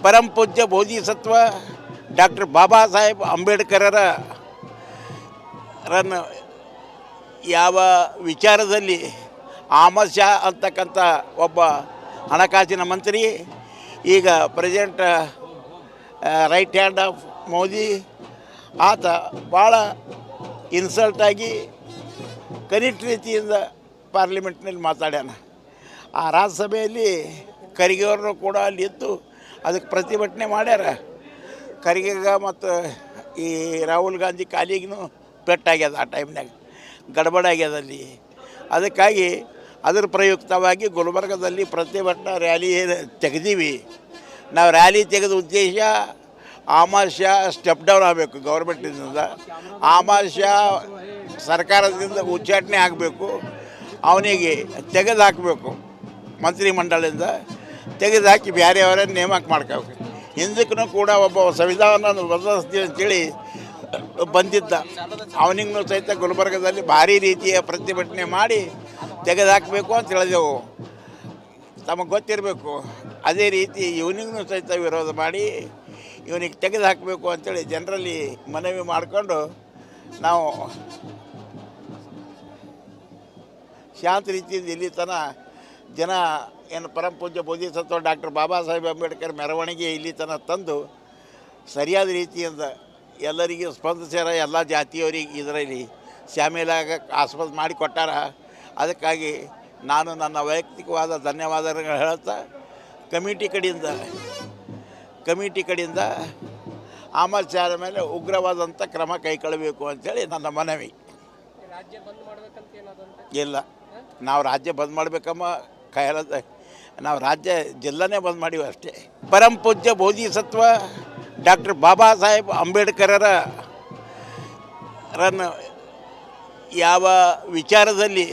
ಪರಂ ಪೂಜ್ಯ ಬೋಧಿಸತ್ವ ಡಾಕ್ಟರ್ ಬಾಬಾ ಸಾಹೇಬ್ ಅಂಬೇಡ್ಕರರನ್ನು ಯಾವ ವಿಚಾರದಲ್ಲಿ ಅಹಮದ್ ಶಾ ಅಂತಕ್ಕಂಥ ಒಬ್ಬ ಹಣಕಾಸಿನ ಮಂತ್ರಿ, ಈಗ president right hand of Modi, ಆತ ಭಾಳ ಇನ್ಸಲ್ಟಾಗಿ ಕನಿಷ್ಠ ರೀತಿಯಿಂದ ಪಾರ್ಲಿಮೆಂಟ್ನಲ್ಲಿ ಮಾತಾಡ್ಯಾನ. ಆ ರಾಜ್ಯಸಭೆಯಲ್ಲಿ ಖರ್ಗೆ ಅವರು ಕೂಡ ಅಲ್ಲಿ ಇದ್ದು ಅದಕ್ಕೆ ಪ್ರತಿಭಟನೆ ಮಾಡ್ಯಾರ. ಖರ್ಗೆಗ ಮತ್ತು ಈ ರಾಹುಲ್ ಗಾಂಧಿ ಕಾಲಿಗೂ ಪೆಟ್ಟಾಗ್ಯದ. ಆ ಟೈಮ್ನಾಗ ಗಡ್ಬಡಾಗ್ಯದ ಅಲ್ಲಿ. ಅದಕ್ಕಾಗಿ ಅದರ ಪ್ರಯುಕ್ತವಾಗಿ ಗುಲ್ಬರ್ಗದಲ್ಲಿ ಪ್ರತಿಭಟನಾ ರ್ಯಾಲಿ ತೆಗೆದೀವಿ. ನಾವು ರ್ಯಾಲಿ ತೆಗೆದ ಉದ್ದೇಶ ಅಹಮದ್ ಶಾ ಸ್ಟೆಪ್ ಡೌನ್ ಆಗಬೇಕು ಗೌರ್ಮೆಂಟಿಂದ. ಅಹಮದ್ ಶಾ ಸರ್ಕಾರದಿಂದ ಉಚ್ಚಾಟನೆ ಆಗಬೇಕು, ಅವನಿಗೆ ತೆಗೆದುಹಾಕಬೇಕು, ಮಂತ್ರಿಮಂಡಲದಿಂದ ತೆಗೆದುಹಾಕಿ ಬೇರೆಯವರನ್ನು ನೇಮಕ ಮಾಡ್ಕೋಬೇಕು. ಹಿಂದಕ್ಕೂ ಕೂಡ ಒಬ್ಬ ಸಂವಿಧಾನ ಬದಲಿಸ್ತೀವಿ ಅಂತೇಳಿ ಬಂದಿದ್ದ, ಅವನಿಗೂ ಸಹಿತ ಗುಲ್ಬರ್ಗದಲ್ಲಿ ಭಾರಿ ರೀತಿಯ ಪ್ರತಿಭಟನೆ ಮಾಡಿ ತೆಗೆದುಹಾಕಬೇಕು ಅಂತ ಹೇಳಿದೆವು. ತಮಗೆ ಗೊತ್ತಿರಬೇಕು. ಅದೇ ರೀತಿ ಇವನಿಗೂ ಸಹಿತ ವಿರೋಧ ಮಾಡಿ ಇವನಿಗೆ ತೆಗೆದುಹಾಕಬೇಕು ಅಂಥೇಳಿ ಜನರಲ್ಲಿ ಮನವಿ ಮಾಡಿಕೊಂಡು ನಾವು ಶಾಂತ ರೀತಿಯಿಂದ ಇಲ್ಲಿ ತನಕ ಜನ ಏನು ಪರಂ ಪೂಜ್ಯ ಬೋಧಿಸತ್ವ ಡಾಕ್ಟರ್ ಬಾಬಾ ಸಾಹೇಬ್ ಅಂಬೇಡ್ಕರ್ ಮೆರವಣಿಗೆ ಇಲ್ಲಿ ತನಕ ತಂದು ಸರಿಯಾದ ರೀತಿಯಿಂದ ಎಲ್ಲರಿಗೂ ಸ್ಪಂದಿಸ್ಯಾರ. ಎಲ್ಲ ಜಾತಿಯವರಿಗೆ ಇದರಲ್ಲಿ ಶಾಮೀಲಾಗಕ್ಕೆ ಆಸ್ಪದ ಮಾಡಿ ಕೊಟ್ಟಾರ. ಅದಕ್ಕಾಗಿ ನಾನು ನನ್ನ ವೈಯಕ್ತಿಕವಾದ ಧನ್ಯವಾದಗಳು ಹೇಳ್ತಾ ಕಮಿಟಿ ಕಡೆಯಿಂದ ಅಹಮದ್ ಶಾ ಮೇಲೆ ಉಗ್ರವಾದಂಥ ಕ್ರಮ ಕೈಗೊಳ್ಳಬೇಕು ಅಂಥೇಳಿ ನನ್ನ ಮನವಿ. ಇಲ್ಲ, ನಾವು ರಾಜ್ಯ ಬಂದ್ ಮಾಡಬೇಕಮ್ಮ ಕೈಯಲ್ಲದ, ನಾವು ರಾಜ್ಯ ಜಿಲ್ಲೆನೇ ಬಂದ್ ಮಾಡೀವಿ ಅಷ್ಟೇ. ಪರಂ ಪೂಜ್ಯ ಬೋಧಿಸತ್ವ ಡಾಕ್ಟರ್ ಬಾಬಾ ಸಾಹೇಬ್ ಅಂಬೇಡ್ಕರರನ್ನು ಯಾವ ವಿಚಾರದಲ್ಲಿ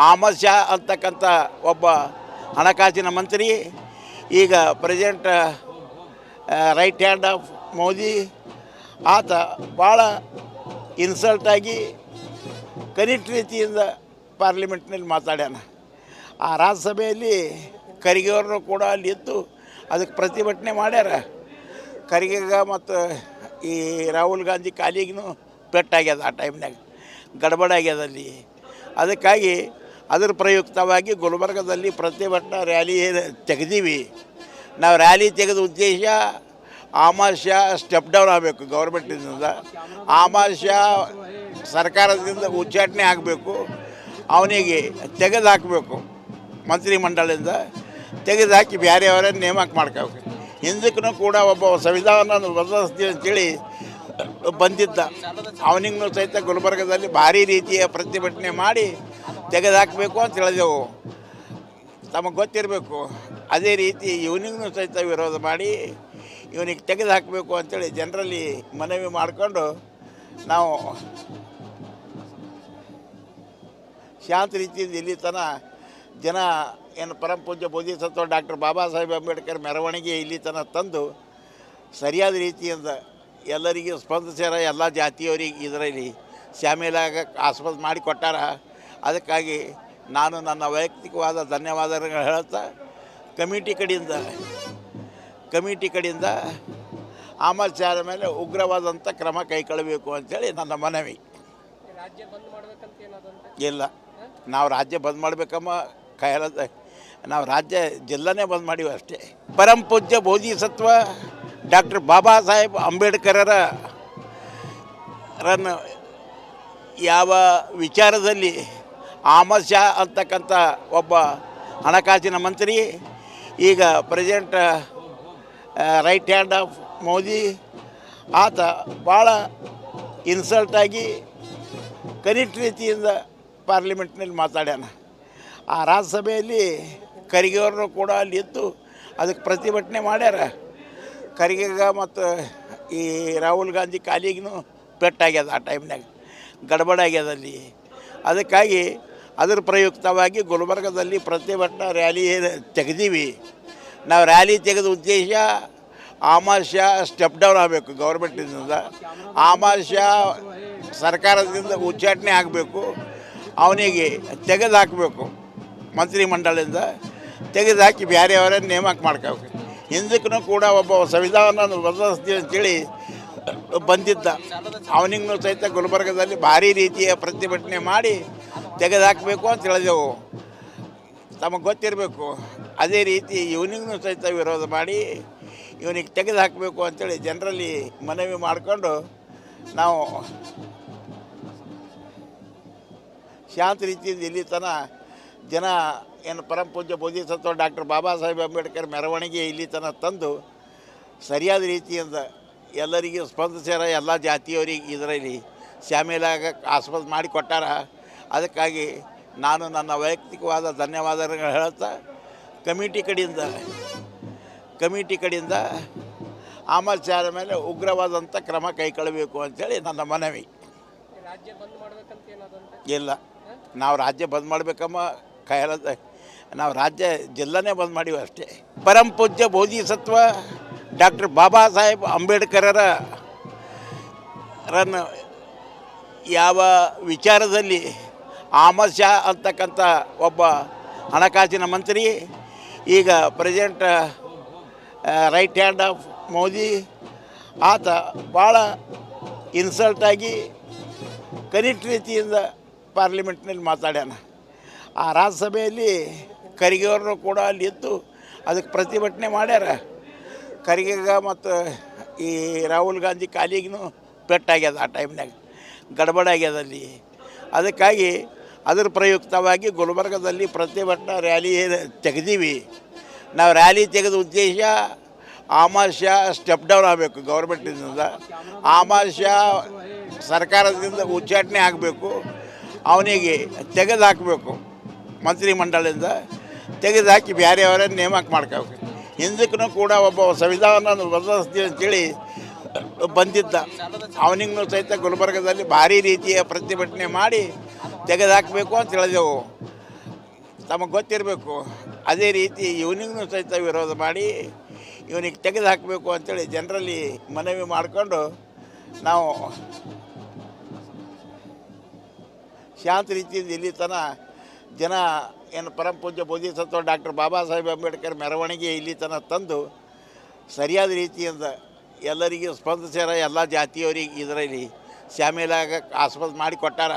ಅಹಮದ್ ಶಾ ಅಂತಕ್ಕಂಥ ಒಬ್ಬ ಹಣಕಾಸಿನ ಮಂತ್ರಿ, ಈಗ president right hand of Modi, ಆತ ಭಾಳ ಇನ್ಸಲ್ಟಾಗಿ ಕನಿಷ್ಠ ರೀತಿಯಿಂದ ಪಾರ್ಲಿಮೆಂಟ್ನಲ್ಲಿ ಮಾತಾಡ್ಯಾನ. ಆ ರಾಜ್ಯಸಭೆಯಲ್ಲಿ ಖರ್ಗೆ ಅವರು ಕೂಡ ಅಲ್ಲಿ ಇದ್ದು ಅದಕ್ಕೆ ಪ್ರತಿಭಟನೆ ಮಾಡ್ಯಾರ. ಖರ್ಗೆಗ ಮತ್ತು ಈ ರಾಹುಲ್ ಗಾಂಧಿ ಕಾಲಿಗೂ ಪೆಟ್ಟಾಗ್ಯದ. ಆ ಟೈಮ್ನಾಗ ಗಡ್ಬಡಾಗ್ಯದ ಅಲ್ಲಿ. ಅದಕ್ಕಾಗಿ ಅದರ ಪ್ರಯುಕ್ತವಾಗಿ ಗುಲ್ಬರ್ಗದಲ್ಲಿ ಪ್ರತಿಭಟನಾ ರ್ಯಾಲಿ ತೆಗೆದೀವಿ. ನಾವು ರ್ಯಾಲಿ ತೆಗೆದ ಉದ್ದೇಶ ಅಹಮದ್ ಶಾ ಸ್ಟೆಪ್ ಡೌನ್ ಆಗಬೇಕು ಗೌರ್ಮೆಂಟಿಂದ. ಅಹಮದ್ ಶಾ ಸರ್ಕಾರದಿಂದ ಉಚ್ಚಾಟನೆ ಆಗಬೇಕು, ಅವನಿಗೆ ತೆಗೆದುಹಾಕಬೇಕು, ಮಂತ್ರಿಮಂಡಲದಿಂದ ತೆಗೆದುಹಾಕಿ ಬೇರೆಯವರನ್ನು ನೇಮಕ ಮಾಡ್ಕೋಬೇಕು. ಹಿಂದಕ್ಕೂ ಕೂಡ ಒಬ್ಬ ಸಂವಿಧಾನ ಬದಲಿಸ್ತೀವಿ ಅಂತೇಳಿ ಬಂದಿದ್ದ, ಅವನಿಗೂ ಸಹಿತ ಗುಲ್ಬರ್ಗದಲ್ಲಿ ಭಾರಿ ರೀತಿಯ ಪ್ರತಿಭಟನೆ ಮಾಡಿ ತೆಗೆದುಹಾಕಬೇಕು ಅಂತ ಹೇಳಿದೆವು. ತಮಗೆ ಗೊತ್ತಿರಬೇಕು. ಅದೇ ರೀತಿ ಇವನಿಗೂ ಸಹಿತ ವಿರೋಧ ಮಾಡಿ ಇವನಿಗೆ ತೆಗೆದುಹಾಕಬೇಕು ಅಂಥೇಳಿ ಜನರಲ್ಲಿ ಮನವಿ ಮಾಡಿಕೊಂಡು ನಾವು ಶಾಂತ ರೀತಿಯಿಂದ ಇಲ್ಲಿ ತನಕ ಜನ ಏನು ಪರಂ ಪೂಜ್ಯ ಬೋಧಿಸತ್ವ ಡಾಕ್ಟರ್ ಬಾಬಾ ಸಾಹೇಬ್ ಅಂಬೇಡ್ಕರ್ ಮೆರವಣಿಗೆ ಇಲ್ಲಿ ತನಕ ತಂದು ಸರಿಯಾದ ರೀತಿಯಿಂದ ಎಲ್ಲರಿಗೂ ಸ್ಪಂದಿಸ್ಯಾರ. ಎಲ್ಲ ಜಾತಿಯವರಿಗೆ ಇದರಲ್ಲಿ ಶಾಮೀಲಾಗಕ್ಕೆ ಆಸ್ಪದ ಮಾಡಿ ಕೊಟ್ಟಾರ. ಅದಕ್ಕಾಗಿ ನಾನು ನನ್ನ ವೈಯಕ್ತಿಕವಾದ ಧನ್ಯವಾದಗಳು ಹೇಳ್ತಾ ಕಮಿಟಿ ಕಡೆಯಿಂದ ಅಹಮದ್ ಶಾ ಮೇಲೆ ಉಗ್ರವಾದಂಥ ಕ್ರಮ ಕೈಗೊಳ್ಳಬೇಕು ಅಂಥೇಳಿ ನನ್ನ ಮನವಿ. ಇಲ್ಲ, ನಾವು ರಾಜ್ಯ ಬಂದ್ ಮಾಡಬೇಕಮ್ಮ ಕೈಯಲ್ಲದ, ನಾವು ರಾಜ್ಯ ಜಿಲ್ಲೆನೇ ಬಂದ್ ಮಾಡೀವಿ ಅಷ್ಟೇ. ಪರಂ ಪೂಜ್ಯ ಬೋಧಿಸತ್ವ ಡಾಕ್ಟರ್ ಬಾಬಾ ಸಾಹೇಬ್ ಅಂಬೇಡ್ಕರರನ್ನು ಯಾವ ವಿಚಾರದಲ್ಲಿ ಅಹಮದ್ ಶಾ ಅಂತಕ್ಕಂಥ ಒಬ್ಬ ಹಣಕಾಸಿನ ಮಂತ್ರಿ, ಈಗ president right hand of Modi, ಆತ ಭಾಳ ಇನ್ಸಲ್ಟಾಗಿ ಕನಿಷ್ಠ ರೀತಿಯಿಂದ ಪಾರ್ಲಿಮೆಂಟ್ನಲ್ಲಿ ಮಾತಾಡ್ಯಾನ. ಆ ರಾಜ್ಯಸಭೆಯಲ್ಲಿ ಖರ್ಗೆ ಅವರು ಕೂಡ ಅಲ್ಲಿ ಇದ್ದು ಅದಕ್ಕೆ ಪ್ರತಿಭಟನೆ ಮಾಡ್ಯಾರ. ಖರ್ಗೆಗ ಮತ್ತು ಈ ರಾಹುಲ್ ಗಾಂಧಿ ಕಾಲಿಗೂ ಪೆಟ್ಟಾಗ್ಯದ. ಆ ಟೈಮ್ನಾಗ ಗಡ್ಬಡಾಗ್ಯದ ಅಲ್ಲಿ. ಅದಕ್ಕಾಗಿ ಅದರ ಪ್ರಯುಕ್ತವಾಗಿ ಗುಲ್ಬರ್ಗದಲ್ಲಿ ಪ್ರತಿಭಟನಾ ರ್ಯಾಲಿ ತೆಗೆದೀವಿ. ನಾವು ರ್ಯಾಲಿ ತೆಗೆದ ಉದ್ದೇಶ ಅಹಮದ್ ಶಾ ಸ್ಟೆಪ್ ಡೌನ್ ಆಗಬೇಕು ಗೌರ್ಮೆಂಟಿಂದ. ಅಹಮದ್ ಶಾ ಸರ್ಕಾರದಿಂದ ಉಚ್ಚಾಟನೆ ಆಗಬೇಕು, ಅವನಿಗೆ ತೆಗೆದುಹಾಕಬೇಕು, ಮಂತ್ರಿಮಂಡಲದಿಂದ ತೆಗೆದುಹಾಕಿ ಬೇರೆಯವರನ್ನು ನೇಮಕ ಮಾಡ್ಕೋಬೇಕು. ಹಿಂದಕ್ಕೂ ಕೂಡ ಒಬ್ಬ ಸಂವಿಧಾನ ಬದಲಿಸ್ತೀವಿ ಅಂತೇಳಿ ಬಂದಿದ್ದ. ಅವನಿಗೂ ಸಹಿತ ಗುಲ್ಬರ್ಗದಲ್ಲಿ ಭಾರಿ ರೀತಿಯ ಪ್ರತಿಭಟನೆ ಮಾಡಿ ತೆಗೆದುಹಾಕಬೇಕು ಅಂತ ಹೇಳಿದೆವು. ತಮಗೆ ಗೊತ್ತಿರಬೇಕು. ಅದೇ ರೀತಿ ಇವನಿಗೂ ಸಹಿತ ವಿರೋಧ ಮಾಡಿ ಇವನಿಗೆ ತೆಗೆದುಹಾಕಬೇಕು ಅಂತೇಳಿ ಜನರಲ್ಲಿ ಮನವಿ ಮಾಡಿಕೊಂಡು ನಾವು ಶಾಂತ ರೀತಿಯಿಂದ ಇಲ್ಲಿ ತನಕ ಜನ ಏನು ಪರಮ ಪೂಜ್ಯ ಬೋಧಿಸತ್ವ ಡಾಕ್ಟರ್ ಬಾಬಾ ಸಾಹೇಬ್ ಅಂಬೇಡ್ಕರ್ ಮೆರವಣಿಗೆ ಇಲ್ಲಿ ತನಕ ತಂದು ಸರಿಯಾದ ರೀತಿಯಿಂದ ಎಲ್ಲರಿಗೂ ಸ್ಪಂದಿಸ್ಯಾರ. ಎಲ್ಲ ಜಾತಿಯವರಿಗೆ ಇದರಲ್ಲಿ ಶಾಮೀಲಾಗಕ್ಕೆ ಆಸ್ಪದ ಮಾಡಿ ಕೊಟ್ಟಾರ. ಅದಕ್ಕಾಗಿ ನಾನು ನನ್ನ ವೈಯಕ್ತಿಕವಾದ ಧನ್ಯವಾದಗಳು ಹೇಳ್ತಾ ಕಮಿಟಿ ಕಡೆಯಿಂದ ಆಮಚಾರ ಮೇಲೆ ಉಗ್ರವಾದಂಥ ಕ್ರಮ ಕೈಗೊಳ್ಳಬೇಕು ಅಂಥೇಳಿ ನನ್ನ ಮನವಿ. ಇಲ್ಲ, ನಾವು ರಾಜ್ಯ ಬಂದ್ ಮಾಡಬೇಕಮ್ಮ ಕೈಯಲ್ಲದ, ನಾವು ರಾಜ್ಯ ಜಿಲ್ಲಾನೇ ಬಂದ್ ಮಾಡೀವಿ ಅಷ್ಟೇ. ಪರಮ ಪೂಜ್ಯ ಬೋಧಿಸತ್ವ ಡಾಕ್ಟರ್ ಬಾಬಾ ಸಾಹೇಬ್ ಅಂಬೇಡ್ಕರರನ್ನು ಯಾವ ವಿಚಾರದಲ್ಲಿ ಅಹಮದ್ ಶಾ ಅಂತಕ್ಕಂಥ ಒಬ್ಬ ಹಣಕಾಸಿನ ಮಂತ್ರಿ, ಈಗ president right hand of Modi, ಆತ ಭಾಳ ಇನ್ಸಲ್ಟಾಗಿ ಕನಿಷ್ಠ ರೀತಿಯಿಂದ ಪಾರ್ಲಿಮೆಂಟ್ನಲ್ಲಿ ಮಾತಾಡ್ಯಾನ. ಆ ರಾಜ್ಯಸಭೆಯಲ್ಲಿ ಖರ್ಗೆ ಅವ್ರನ್ನೂ ಕೂಡ ಅಲ್ಲಿ ಇದ್ದು ಅದಕ್ಕೆ ಪ್ರತಿಭಟನೆ ಮಾಡ್ಯಾರ. ಖರ್ಗೆಗ ಮತ್ತು ಈ ರಾಹುಲ್ ಗಾಂಧಿ ಕಾಲಿಗೂ ಪೆಟ್ಟಾಗ್ಯದ. ಆ ಟೈಮ್ನಾಗ ಗಡಬಡಾಗ್ಯದ ಅಲ್ಲಿ. ಅದಕ್ಕಾಗಿ ಅದರ ಪ್ರಯುಕ್ತವಾಗಿ ಗುಲ್ಬರ್ಗದಲ್ಲಿ ಪ್ರತಿಭಟನಾ ರ್ಯಾಲಿ ತೆಗೆದೀವಿ. ನಾವು ರ್ಯಾಲಿ ತೆಗೆದ ಉದ್ದೇಶ ಅಹಮದ್ ಶಾ ಸ್ಟೆಪ್ ಡೌನ್ ಆಗಬೇಕು ಗೌರ್ಮೆಂಟಿಂದ. ಅಹಮದ್ ಶಾ ಸರ್ಕಾರದಿಂದ ಉಚ್ಚಾಟನೆ ಆಗಬೇಕು. ಅವನಿಗೆ ತೆಗೆದುಹಾಕಬೇಕು, ಮಂತ್ರಿಮಂಡಲದಿಂದ ತೆಗೆದುಹಾಕಿ ಬೇರೆಯವರನ್ನು ನೇಮಕ ಮಾಡ್ಕೋಬೇಕು. ಹಿಂದಕ್ಕೂ ಕೂಡ ಒಬ್ಬ ಸಂವಿಧಾನ ಬದಲಿಸ್ತೀವಿ ಅಂತೇಳಿ ಬಂದಿದ್ದ. ಅವನಿಗೂ ಸಹಿತ ಗುಲ್ಬರ್ಗದಲ್ಲಿ ಭಾರಿ ರೀತಿಯ ಪ್ರತಿಭಟನೆ ಮಾಡಿ ತೆಗೆದುಹಾಕಬೇಕು ಅಂತ ಹೇಳಿದೆವು. ತಮಗೆ ಗೊತ್ತಿರಬೇಕು. ಅದೇ ರೀತಿ ಇವನಿಗೂ ಸಹಿತ ವಿರೋಧ ಮಾಡಿ ಇವನಿಗೆ ತೆಗೆದುಹಾಕಬೇಕು ಅಂಥೇಳಿ ಜನರಲ್ಲಿ ಮನವಿ ಮಾಡಿಕೊಂಡು ನಾವು ಶಾಂತ ರೀತಿಯಿಂದ ಇಲ್ಲಿ ತನಕ ಜನ ಏನು ಪರಮ ಪೂಜ್ಯ ಬೋಧಿಸತ್ವ ಡಾಕ್ಟರ್ ಬಾಬಾ ಸಾಹೇಬ್ ಅಂಬೇಡ್ಕರ್ ಮೆರವಣಿಗೆ ಇಲ್ಲಿ ತನಕ ತಂದು ಸರಿಯಾದ ರೀತಿಯಿಂದ ಎಲ್ಲರಿಗೂ ಸ್ಪಂದಿಸ್ಯಾರ. ಎಲ್ಲ ಜಾತಿಯವರಿಗೆ ಇದರಲ್ಲಿ ಶಾಮೀಲಾಗಕ್ಕೆ ಆಸ್ಪದ ಮಾಡಿ ಕೊಟ್ಟಾರ.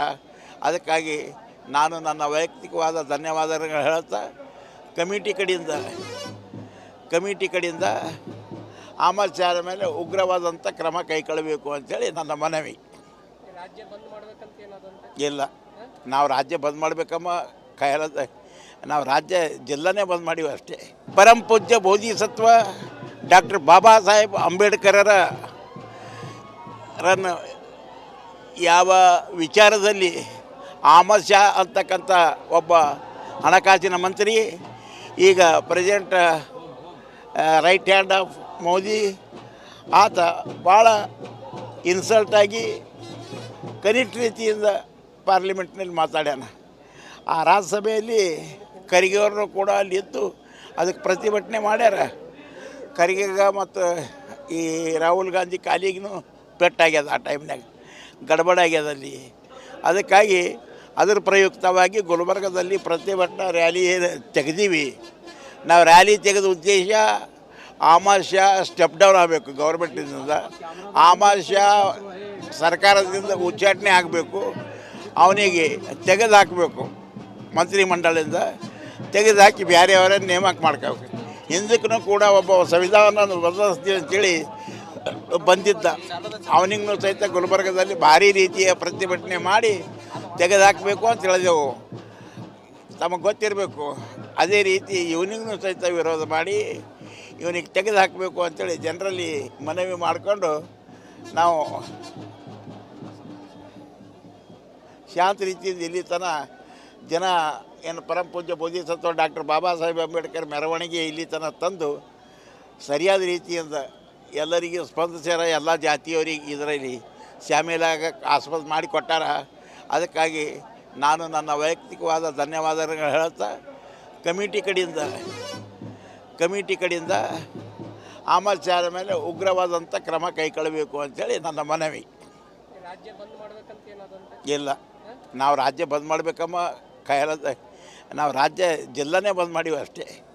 ಅದಕ್ಕಾಗಿ ನಾನು ನನ್ನ ವೈಯಕ್ತಿಕವಾದ ಧನ್ಯವಾದಗಳು ಹೇಳ್ತಾ ಕಮಿಟಿ ಕಡೆಯಿಂದ ಆಮಚಾರ ಮೇಲೆ ಉಗ್ರವಾದಂಥ ಕ್ರಮ ಕೈಗೊಳ್ಳಬೇಕು ಅಂಥೇಳಿ ನನ್ನ ಮನವಿ. ಇಲ್ಲ, ನಾವು ರಾಜ್ಯ ಬಂದ್ ಮಾಡಬೇಕಮ್ಮ ಕೈಯಲ್ಲದ, ನಾವು ರಾಜ್ಯ ಜಿಲ್ಲಾನೇ ಬಂದ್ ಮಾಡೀವಿ ಅಷ್ಟೇ. ಪರಮ ಪೂಜ್ಯ ಬೋಧಿಸತ್ವ ಡಾಕ್ಟರ್ ಬಾಬಾ ಸಾಹೇಬ್ ಅಂಬೇಡ್ಕರರನ್ನು ಯಾವ ವಿಚಾರದಲ್ಲಿ ಅಹಮದ್ ಶಾ ಅಂತಕ್ಕಂಥ ಒಬ್ಬ ಹಣಕಾಸಿನ ಮಂತ್ರಿ, ಈಗ president right hand of Modi, ಆತ ಭಾಳ ಇನ್ಸಲ್ಟಾಗಿ ಕನಿಷ್ಠ ರೀತಿಯಿಂದ ಪಾರ್ಲಿಮೆಂಟ್ನಲ್ಲಿ ಮಾತಾಡ್ಯಾನ. ಆ ರಾಜ್ಯಸಭೆಯಲ್ಲಿ ಖರ್ಗೆ ಅವ್ರನ್ನೂ ಕೂಡ ಅಲ್ಲಿ ಇದ್ದು ಅದಕ್ಕೆ ಪ್ರತಿಭಟನೆ ಮಾಡ್ಯಾರ. ಖರ್ಗೆಗ ಮತ್ತು ಈ ರಾಹುಲ್ ಗಾಂಧಿ ಕಾಲಿಗೂ ಪೆಟ್ಟಾಗ್ಯದ. ಆ ಟೈಮ್ನಾಗ ಗಡಬಡಾಗ್ಯದ ಅಲ್ಲಿ. ಅದಕ್ಕಾಗಿ ಅದರ ಪ್ರಯುಕ್ತವಾಗಿ ಗುಲ್ಬರ್ಗದಲ್ಲಿ ಪ್ರತಿಭಟನಾ ರ್ಯಾಲಿ ತೆಗೆದೀವಿ. ನಾವು ರ್ಯಾಲಿ ತೆಗೆದ ಉದ್ದೇಶ ಅಹಮದ್ ಶಾ ಸ್ಟೆಪ್ ಡೌನ್ ಆಗಬೇಕು ಗೌರ್ಮೆಂಟಿಂದ. ಅಹಮದ್ ಶಾ ಸರ್ಕಾರದಿಂದ ಉಚ್ಚಾಟನೆ ಆಗಬೇಕು. ಅವನಿಗೆ ತೆಗೆದುಹಾಕಬೇಕು, ಮಂತ್ರಿಮಂಡಲದಿಂದ ತೆಗೆದುಹಾಕಿ ಬೇರೆಯವರನ್ನು ನೇಮಕ ಮಾಡ್ಕೋಬೇಕು. ಹಿಂದಕ್ಕೂ ಕೂಡ ಒಬ್ಬ ಸಂವಿಧಾನ ಬದಲಿಸ್ತೀವಿ ಅಂತೇಳಿ ಬಂದಿದ್ದ. ಅವನಿಗೂ ಸಹಿತ ಗುಲ್ಬರ್ಗದಲ್ಲಿ ಭಾರಿ ರೀತಿಯ ಪ್ರತಿಭಟನೆ ಮಾಡಿ ತೆಗೆದುಹಾಕಬೇಕು ಅಂತ ಹೇಳಿದೆವು. ತಮಗೆ ಗೊತ್ತಿರಬೇಕು. ಅದೇ ರೀತಿ ಇವನಿಗೂ ಸಹಿತ ವಿರೋಧ ಮಾಡಿ ಇವನಿಗೆ ತೆಗೆದುಹಾಕಬೇಕು ಅಂಥೇಳಿ ಜನರಲ್ಲಿ ಮನವಿ ಮಾಡಿಕೊಂಡು ನಾವು ಶಾಂತ ರೀತಿಯಿಂದ ಇಲ್ಲಿ ತನಕ ಜನ ಏನು ಪರಮ ಪೂಜ್ಯ ಬೋಧಿಸತ್ವ ಡಾಕ್ಟರ್ ಬಾಬಾ ಸಾಹೇಬ್ ಅಂಬೇಡ್ಕರ್ ಮೆರವಣಿಗೆ ಇಲ್ಲಿ ತನಕ ತಂದು ಸರಿಯಾದ ರೀತಿಯಿಂದ ಎಲ್ಲರಿಗೂ ಸ್ಪಂದಿಸ್ಯಾರ. ಎಲ್ಲ ಜಾತಿಯವರಿಗೆ ಇದರಲ್ಲಿ ಶಾಮೀಲಾಗಕ್ಕೆ ಆಸ್ಪದ ಮಾಡಿ ಕೊಟ್ಟಾರ. ಅದಕ್ಕಾಗಿ ನಾನು ನನ್ನ ವೈಯಕ್ತಿಕವಾದ ಧನ್ಯವಾದಗಳು ಹೇಳ್ತಾ ಕಮಿಟಿ ಕಡೆಯಿಂದ ಆಮಚಾರ ಮೇಲೆ ಉಗ್ರವಾದಂಥ ಕ್ರಮ ಕೈಗೊಳ್ಳಬೇಕು ಅಂಥೇಳಿ ನನ್ನ ಮನವಿ. ಇಲ್ಲ, ನಾವು ರಾಜ್ಯ ಬಂದ್ ಮಾಡಬೇಕಮ್ಮ ಕೈಯಲ್ಲದ, ನಾವು ರಾಜ್ಯ ಜಿಲ್ಲಾನೇ ಬಂದ್ ಮಾಡೀವಿ ಅಷ್ಟೇ.